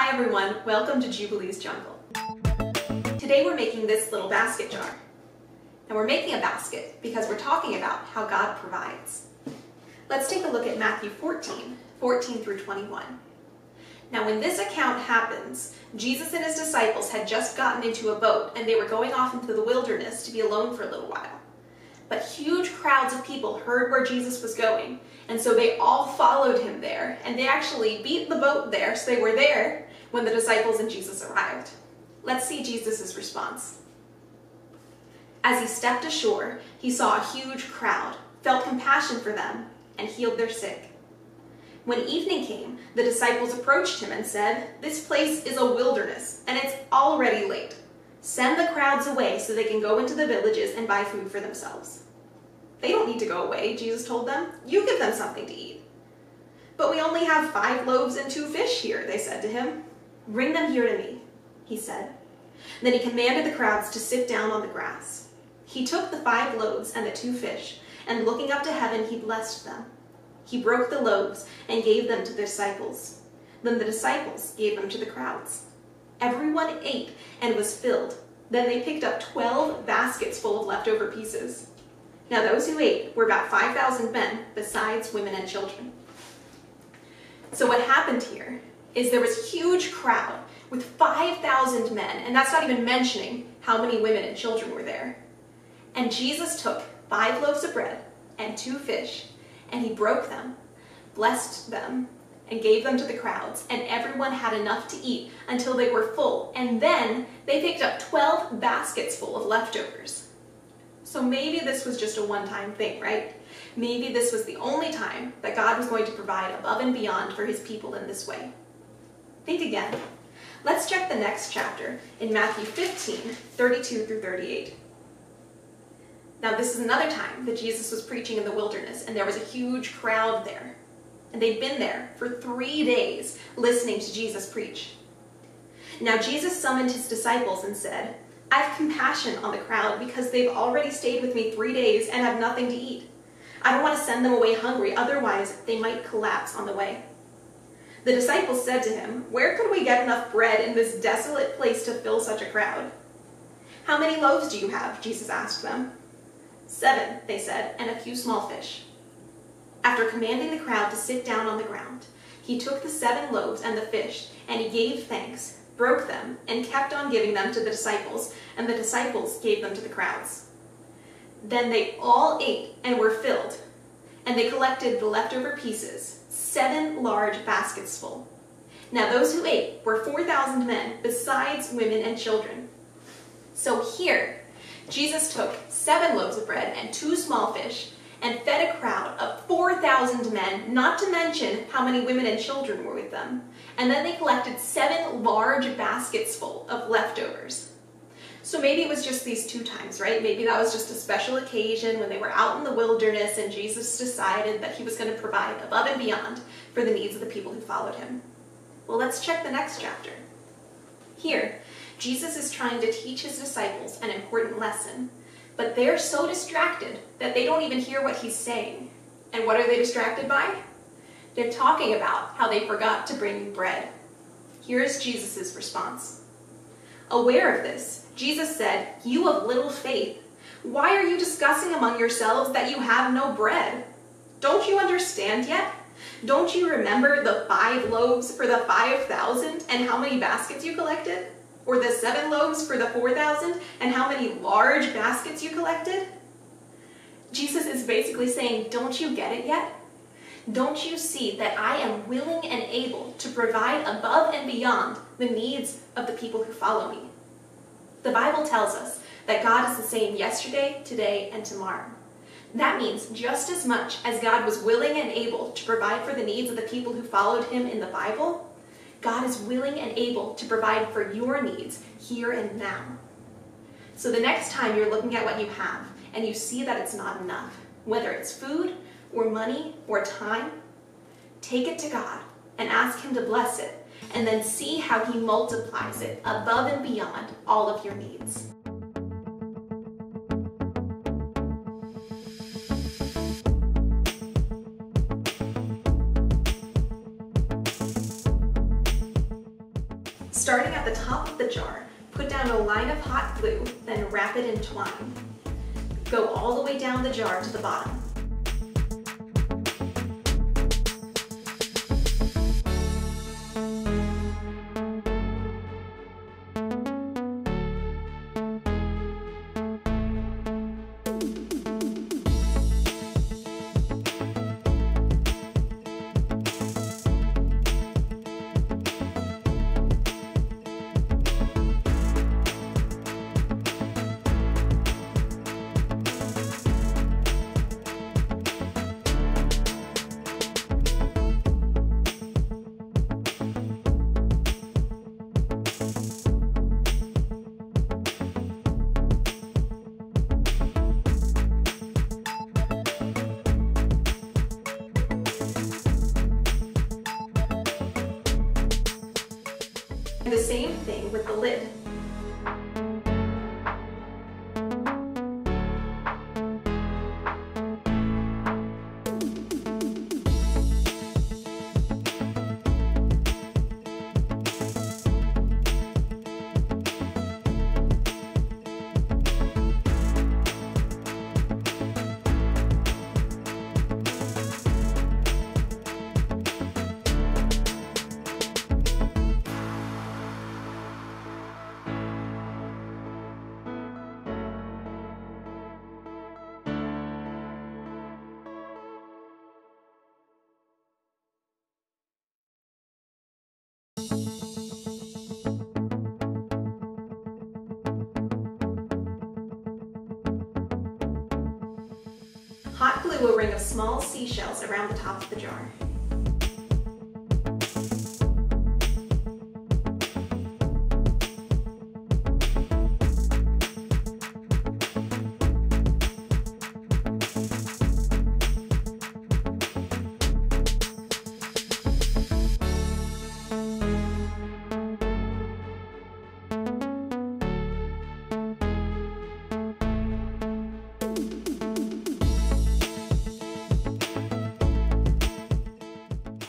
Hi everyone, welcome to Jubilee's Jungle. Today we're making this little basket jar. And we're making a basket because we're talking about how God provides. Let's take a look at Matthew 14 through 21. Now when this account happens, Jesus and his disciples had just gotten into a boat and they were going off into the wilderness to be alone for a little while. But huge crowds of people heard where Jesus was going, and so they all followed him there, and they actually beat the boat there, so they were there when the disciples and Jesus arrived. Let's see Jesus' response. As he stepped ashore, he saw a huge crowd, felt compassion for them, and healed their sick. When evening came, the disciples approached him and said, "This place is a wilderness, and it's already late. Send the crowds away so they can go into the villages and buy food for themselves." "They don't need to go away," Jesus told them. "You give them something to eat." "But we only have 5 loaves and 2 fish here," they said to him. "Bring them here to me," he said. Then he commanded the crowds to sit down on the grass. He took the 5 loaves and the 2 fish, and looking up to heaven, he blessed them. He broke the loaves and gave them to the disciples. Then the disciples gave them to the crowds. Everyone ate and was filled. Then they picked up 12 baskets full of leftover pieces. Now those who ate were about 5,000 men, besides women and children. So what happened here is there was a huge crowd with 5,000 men, and that's not even mentioning how many women and children were there. And Jesus took 5 loaves of bread and 2 fish, and he broke them, blessed them, and gave them to the crowds, and everyone had enough to eat until they were full, and then they picked up 12 baskets full of leftovers. So maybe this was just a one-time thing, right? Maybe this was the only time that God was going to provide above and beyond for his people in this way. Think again. Let's check the next chapter in Matthew 15, 32 through 38. Now this is another time that Jesus was preaching in the wilderness, and there was a huge crowd there. And they'd been there for 3 days listening to Jesus preach. Now Jesus summoned his disciples and said, "I have compassion on the crowd because they've already stayed with me 3 days and have nothing to eat. I don't want to send them away hungry, otherwise they might collapse on the way." The disciples said to him, "Where could we get enough bread in this desolate place to fill such a crowd?" "How many loaves do you have?" Jesus asked them. 7, they said, "and a few small fish." After commanding the crowd to sit down on the ground, he took the 7 loaves and the fish, and he gave thanks, broke them, and kept on giving them to the disciples, and the disciples gave them to the crowds. Then they all ate and were filled, and they collected the leftover pieces, 7 large baskets full. Now those who ate were 4,000 men, besides women and children. So here, Jesus took 7 loaves of bread and 2 small fish, and fed a crowd of 4,000 men, not to mention how many women and children were with them. And then they collected 7 large baskets full of leftovers. So maybe it was just these 2 times, right? Maybe that was just a special occasion when they were out in the wilderness and Jesus decided that he was going to provide above and beyond for the needs of the people who followed him. Well, let's check the next chapter. Here, Jesus is trying to teach his disciples an important lesson, but they're so distracted that they don't even hear what he's saying. And what are they distracted by? They're talking about how they forgot to bring bread. Here's Jesus' response. Aware of this, Jesus said, "You of little faith, why are you discussing among yourselves that you have no bread? Don't you understand yet? Don't you remember the 5 loaves for the 5,000 and how many baskets you collected? Or the 7 loaves for the 4,000 and how many large baskets you collected?" Jesus is basically saying, don't you get it yet? Don't you see that I am willing and able to provide above and beyond the needs of the people who follow me? The Bible tells us that God is the same yesterday, today, and tomorrow. That means just as much as God was willing and able to provide for the needs of the people who followed him in the Bible, God is willing and able to provide for your needs here and now. So the next time you're looking at what you have and you see that it's not enough, whether it's food or money or time, take it to God and ask him to bless it, and then see how he multiplies it above and beyond all of your needs. Starting at the top of the jar, put down a line of hot glue, then wrap it in twine. Go all the way down the jar to the bottom. And the same thing with the lid. Hot glue a ring of small seashells around the top of the jar.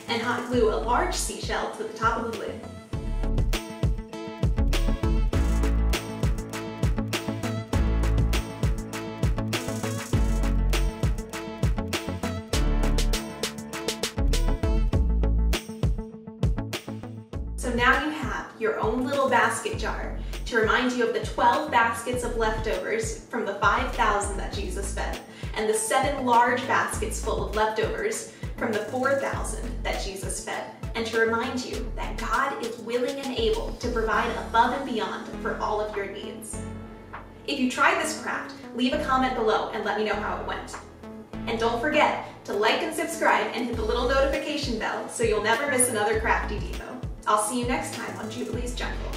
And hot glue a large seashell to the top of the lid. So now you have your own little basket jar to remind you of the 12 baskets of leftovers from the 5,000 that Jesus fed, and the 7 large baskets full of leftovers from the 4,000 that Jesus fed, and to remind you that God is willing and able to provide above and beyond for all of your needs. If you tried this craft, leave a comment below and let me know how it went. And don't forget to like and subscribe and hit the little notification bell so you'll never miss another crafty Devo. I'll see you next time on Jubilee's Jungle.